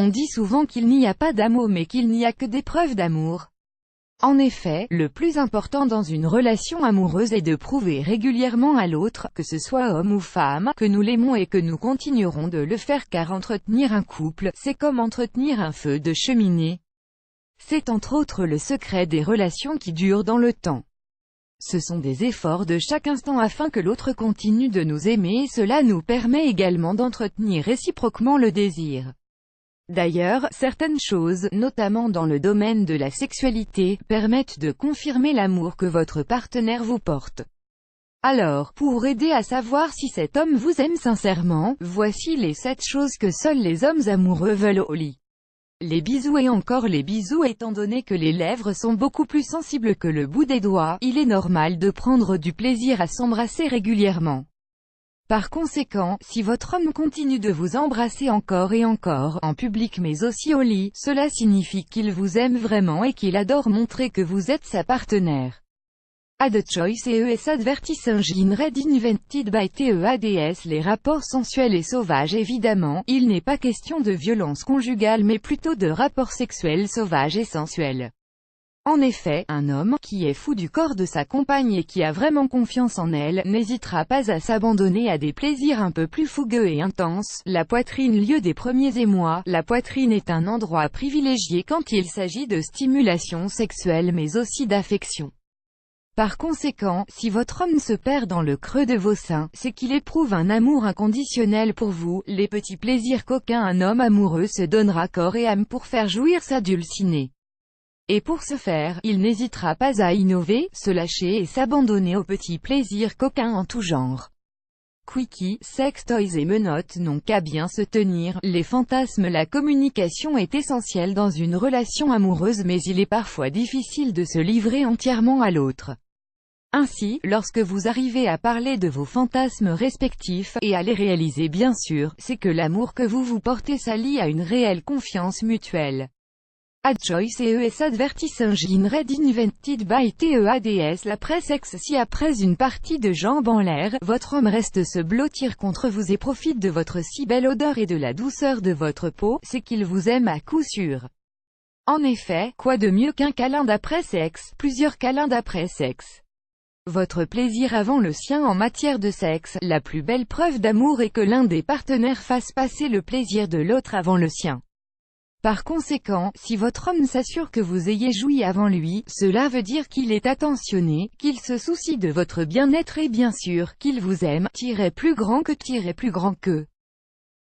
On dit souvent qu'il n'y a pas d'amour mais qu'il n'y a que des preuves d'amour. En effet, le plus important dans une relation amoureuse est de prouver régulièrement à l'autre, que ce soit homme ou femme, que nous l'aimons et que nous continuerons de le faire car entretenir un couple, c'est comme entretenir un feu de cheminée. C'est entre autres le secret des relations qui durent dans le temps. Ce sont des efforts de chaque instant afin que l'autre continue de nous aimer et cela nous permet également d'entretenir réciproquement le désir. D'ailleurs, certaines choses, notamment dans le domaine de la sexualité, permettent de confirmer l'amour que votre partenaire vous porte. Alors, pour aider à savoir si cet homme vous aime sincèrement, voici les 7 choses que seuls les hommes amoureux veulent au lit. Les bisous et encore les bisous. Étant donné que les lèvres sont beaucoup plus sensibles que le bout des doigts, il est normal de prendre du plaisir à s'embrasser régulièrement. Par conséquent, si votre homme continue de vous embrasser encore et encore, en public mais aussi au lit, cela signifie qu'il vous aime vraiment et qu'il adore montrer que vous êtes sa partenaire. Ad choice ES advertising red invented by TEADS. Les rapports sensuels et sauvages. Évidemment, il n'est pas question de violence conjugale mais plutôt de rapports sexuels sauvages et sensuels. En effet, un homme, qui est fou du corps de sa compagne et qui a vraiment confiance en elle, n'hésitera pas à s'abandonner à des plaisirs un peu plus fougueux et intenses. La poitrine, lieu des premiers émois. La poitrine est un endroit privilégié quand il s'agit de stimulation sexuelle mais aussi d'affection. Par conséquent, si votre homme se perd dans le creux de vos seins, c'est qu'il éprouve un amour inconditionnel pour vous. Les petits plaisirs qu'aucun homme amoureux se donnera corps et âme pour faire jouir sa dulcinée. Et pour ce faire, il n'hésitera pas à innover, se lâcher et s'abandonner aux petits plaisirs coquins en tout genre. Quickie, sex toys et menottes n'ont qu'à bien se tenir. Les fantasmes. La communication est essentielle dans une relation amoureuse mais il est parfois difficile de se livrer entièrement à l'autre. Ainsi, lorsque vous arrivez à parler de vos fantasmes respectifs, et à les réaliser bien sûr, c'est que l'amour que vous vous portez s'allie à une réelle confiance mutuelle. Ad choice ES advertising red invented by TEADS. La pré-sexe. Si après une partie de jambes en l'air, votre homme reste se blottir contre vous et profite de votre si belle odeur et de la douceur de votre peau, c'est qu'il vous aime à coup sûr. En effet, quoi de mieux qu'un câlin d'après-sexe, plusieurs câlins d'après-sexe. Votre plaisir avant le sien en matière de sexe. La plus belle preuve d'amour est que l'un des partenaires fasse passer le plaisir de l'autre avant le sien. Par conséquent, si votre homme s'assure que vous ayez joui avant lui, cela veut dire qu'il est attentionné, qu'il se soucie de votre bien-être et bien sûr, qu'il vous aime, plus grand que.